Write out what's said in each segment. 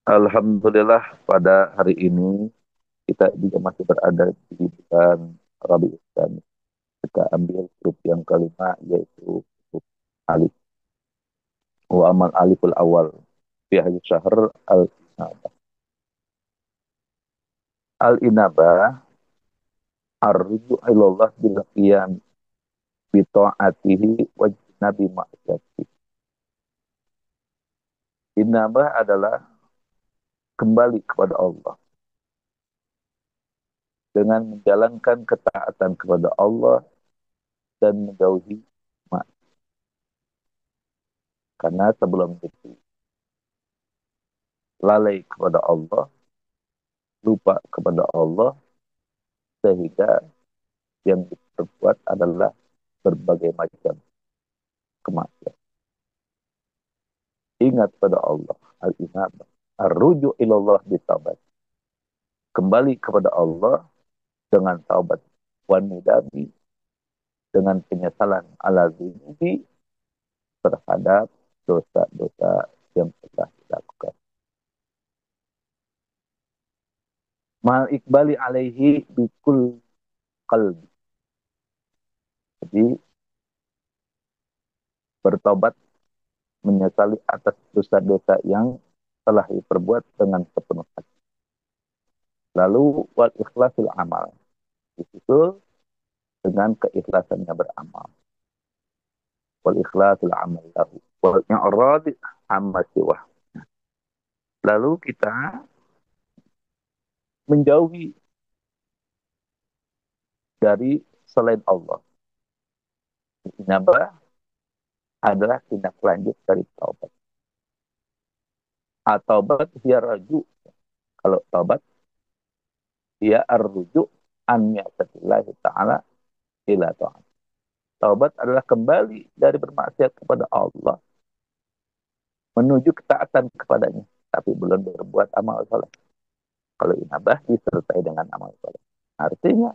Alhamdulillah pada hari ini kita juga masih berada di bulan Rabiul Tsani. Kita ambil grup yang kelima yaitu grup alif. Wa amal aliful awal fi hadis syahr al-inabah. Al-inabah arju ilallah bil qiyam bi ta'atihi wa jinabi ma'siyatihi. Inabah adalah kembali kepada Allah dengan menjalankan ketaatan kepada Allah dan menjauhi maksiat. Karena sebelum itu lalai kepada Allah, lupa kepada Allah, sehingga yang diperbuat adalah berbagai macam kemaksiatan. Ingat pada Allah, al-inabah, ar-ruju ilallah bitaubat. Kembali kepada Allah dengan taubat, wanidami, dengan penyesalan ala zunubi terhadap dosa-dosa yang telah dilakukan. Mal ikbali alaihi bikul qalbi. Jadi bertobat, menyesali atas dosa-dosa yang telah diperbuat dengan sepenuh hati. Lalu wal ikhlasil amal. Disusul dengan keikhlasannya beramal. Wal ikhlasil amal lahu. Wal i'rad amma siwah. Lalu kita menjauhi dari selain Allah. Inabah adalah tindak lanjut dari taubat. Taubat dia raju. Kalau taubat dia arrujuk an ni'matillahi ta'ala ila ta'ala. Taubat adalah kembali dari bermaksiat kepada Allah menuju ketaatan kepadanya, tapi belum berbuat amal soleh. Kalau inabah disertai dengan amal soleh. Artinya,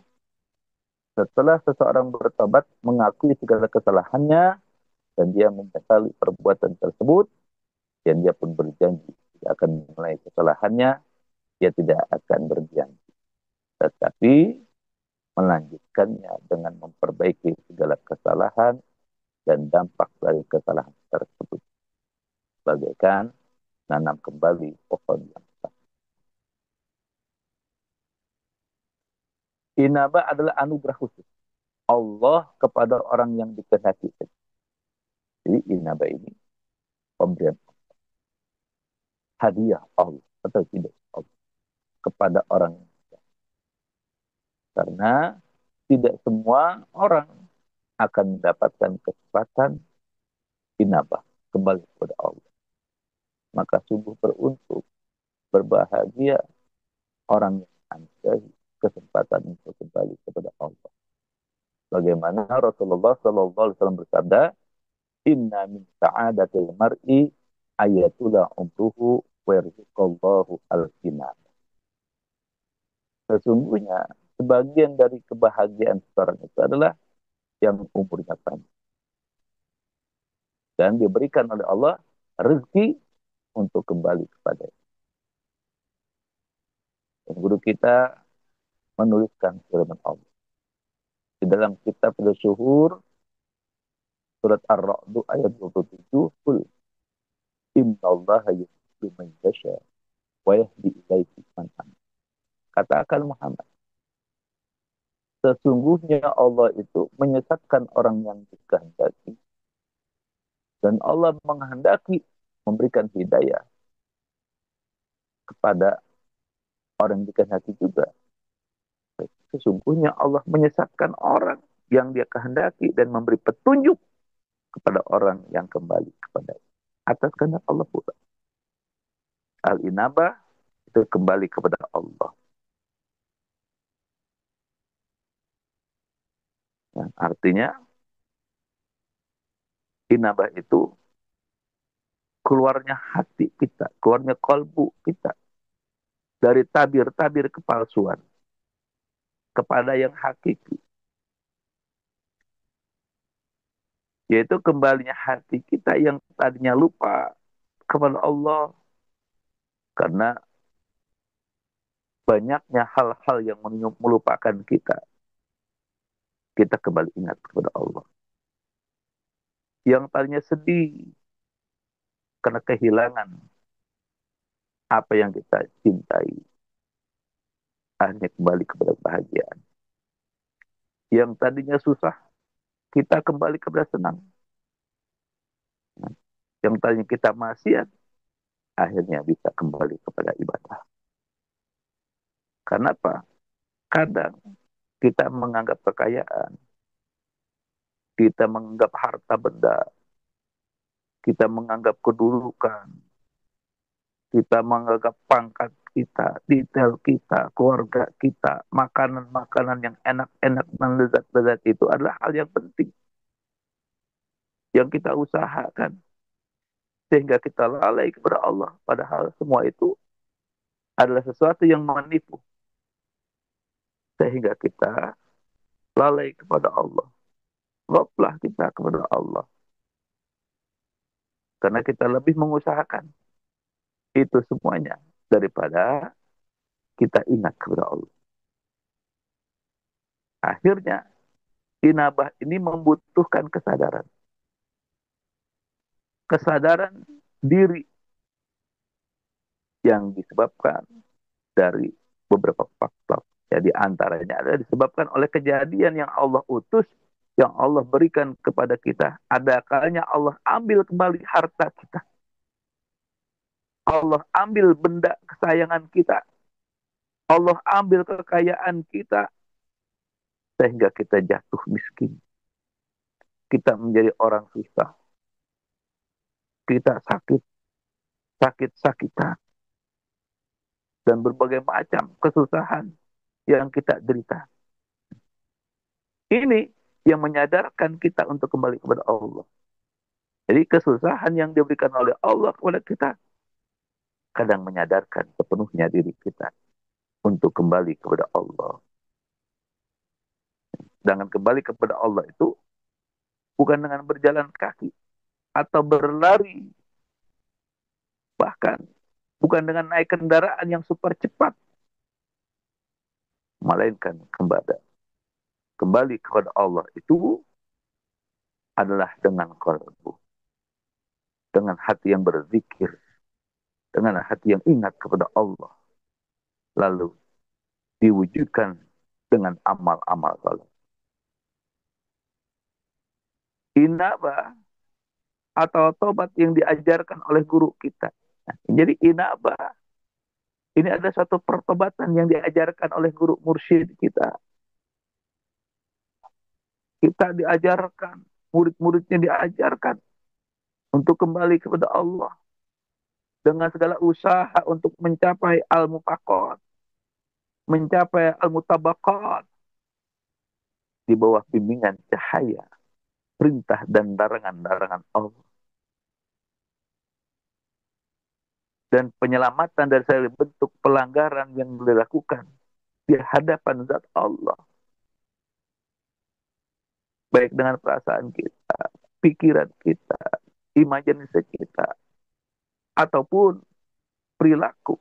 setelah seseorang bertobat, mengakui segala kesalahannya, dan dia menyesali perbuatan tersebut, dan dia pun berjanji tidak akan mengulangi kesalahannya, dia tidak akan berjanji. Tetapi melanjutkannya dengan memperbaiki segala kesalahan dan dampak dari kesalahan tersebut. Bagaikan nanam kembali pohon yang sah. Inabah adalah anugerah khusus Allah kepada orang yang dikehendaki. Jadi inabah ini pemberian hadiah Allah atau tidak Allah kepada orang yang dikehendaki. Karena tidak semua orang akan mendapatkan kesempatan inabah kembali kepada Allah. Maka sungguh beruntung, berbahagia orang yang anjali kesempatan untuk kembali kepada Allah. Bagaimana Rasulullah SAW bersabda, Inna min sa'adatil mar'i ayatula umruhu wa yarzuqallahu al-kinab. Sesungguhnya sebagian dari kebahagiaan seorang itu adalah yang umurnya panjang. Dan diberikan oleh Allah rezeki untuk kembali kepada. Dan guru kita menuliskan firman Allah. Di dalam kitab Al-Syuhur, surat Ar-Ra'd ayat 27, Qul innallaha yuhibbu man yasha wa yahdi ilaihi man anab. Katakan Muhammad, sesungguhnya Allah itu menyesatkan orang yang dikehendaki dan Allah menghendaki memberikan hidayah kepada orang yang dikehendaki juga. Sesungguhnya Allah menyesatkan orang yang dia kehendaki dan memberi petunjuk kepada orang yang kembali kepada atas kehendak Allah pula. Al-inabah itu kembali kepada Allah. Ya, artinya inabah itu keluarnya hati kita, keluarnya kalbu kita dari tabir-tabir kepalsuan kepada yang hakiki. Yaitu kembalinya hati kita yang tadinya lupa kepada Allah Karena banyaknya hal-hal yang melupakan kita, kita kembali ingat kepada Allah. Yang tadinya sedih karena kehilangan apa yang kita cintai, akhirnya kembali kepada kebahagiaan. Yang tadinya susah, kita kembali kepada senang. Yang tadinya kita maksiat, akhirnya bisa kembali kepada ibadah. Karena apa? Kadang kita menganggap kekayaan, kita menganggap harta benda, kita menganggap kedudukan, kita menganggap pangkat kita, detail kita, keluarga kita, makanan-makanan yang enak-enak dan lezat-lezat itu adalah hal yang penting yang kita usahakan sehingga kita lalai kepada Allah. Padahal semua itu adalah sesuatu yang menipu sehingga kita lalai kepada Allah. Loplah kita kepada Allah karena kita lebih mengusahakan itu semuanya daripada kita ingat kepada Allah. Akhirnya inabah ini membutuhkan kesadaran. Kesadaran diri yang disebabkan dari beberapa faktor. Jadi antaranya adalah disebabkan oleh kejadian yang Allah utus, yang Allah berikan kepada kita. Ada kalanya Allah ambil kembali harta kita. Allah ambil benda kesayangan kita. Allah ambil kekayaan kita sehingga kita jatuh miskin. Kita menjadi orang susah. Kita sakit, sakit-sakitan. Dan berbagai macam kesusahan yang kita derita. Ini yang menyadarkan kita untuk kembali kepada Allah. Jadi kesusahan yang diberikan oleh Allah kepada kita kadang menyadarkan sepenuhnya diri kita untuk kembali kepada Allah. Dengan kembali kepada Allah itu bukan dengan berjalan kaki atau berlari, bahkan bukan dengan naik kendaraan yang super cepat, melainkan kembali kepada Allah itu adalah dengan qalbu, dengan hati yang berzikir, dengan hati yang ingat kepada Allah, lalu diwujudkan dengan amal-amal saleh. Inabah atau tobat yang diajarkan oleh guru kita. Nah, jadi inabah ini adalah suatu pertobatan yang diajarkan oleh guru mursyid kita. Kita diajarkan, murid-muridnya diajarkan untuk kembali kepada Allah dengan segala usaha untuk mencapai al-mufaqat, mencapai al-mutabaqat di bawah bimbingan cahaya, perintah dan larangan-larangan Allah. Dan penyelamatan dari segala bentuk pelanggaran yang dilakukan di hadapan zat Allah. Baik dengan perasaan kita, pikiran kita, imajinasi kita, ataupun perilaku.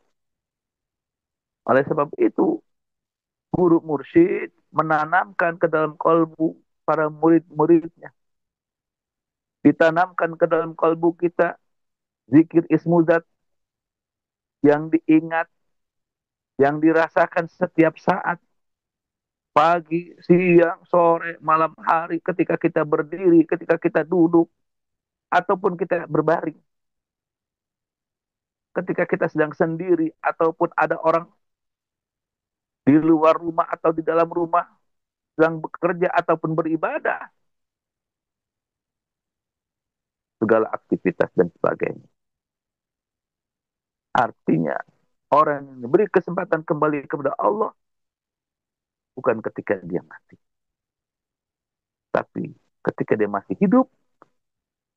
Oleh sebab itu, guru mursyid menanamkan ke dalam kalbu para murid-muridnya. Ditanamkan ke dalam kalbu kita zikir ismuzat yang diingat, yang dirasakan setiap saat, pagi, siang, sore, malam hari, ketika kita berdiri, ketika kita duduk, ataupun kita berbaring. Ketika kita sedang sendiri, ataupun ada orang di luar rumah atau di dalam rumah, sedang bekerja ataupun beribadah, segala aktivitas dan sebagainya. Artinya, orang yang diberi kesempatan kembali kepada Allah, bukan ketika dia mati. Tapi ketika dia masih hidup,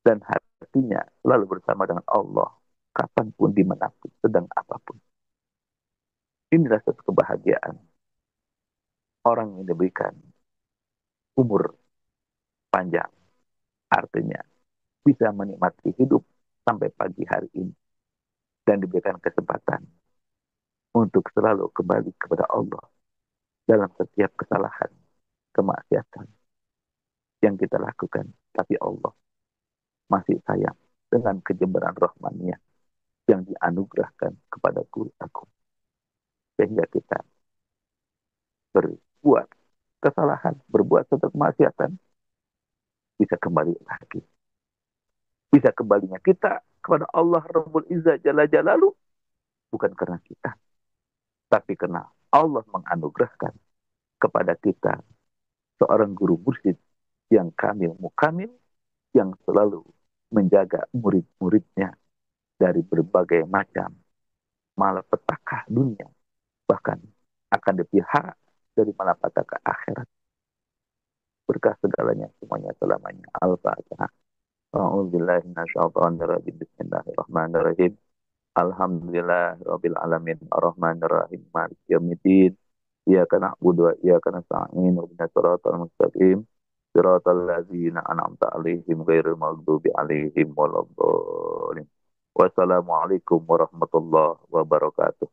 dan hatinya lalu bersama dengan Allah, kapanpun, dimanapun, sedang apapun. Inilah satu kebahagiaan orang yang diberikan umur panjang. Artinya, bisa menikmati hidup sampai pagi hari ini. Dan diberikan kesempatan untuk selalu kembali kepada Allah dalam setiap kesalahan, kemaksiatan yang kita lakukan. Tapi Allah masih sayang dengan kejemberan rahmannya yang dianugerahkan kepada guru aku. Sehingga kita berbuat kesalahan, berbuat suatu kemaksiatan, bisa kembali lagi. Bisa kembalinya kita kepada Allah Rabbul Izzah Jalla Jalalu, bukan karena kita, tapi karena Allah menganugerahkan kepada kita seorang guru mursyid yang kamil mukamil, yang selalu menjaga murid-muridnya dari berbagai macam malapetaka dunia, bahkan akan dipihak dari malapetaka akhirat. Berkah segalanya semuanya selamanya. Al-Fatihah. A'udzubillahi minasyaitonirrajim. Bismillahirrahmanirrahim. Alhamdulillah rabbil alamin arrahmanir rahim maliki yaumiddin. Iyyaka na'budu wa iyyaka nasta'in ihdinas siratal mustaqim siratal ladzina an'amta 'alaihim ghairil maghdubi 'alaihim waladdallin. Wassalamualaikum warahmatullahi wabarakatuh.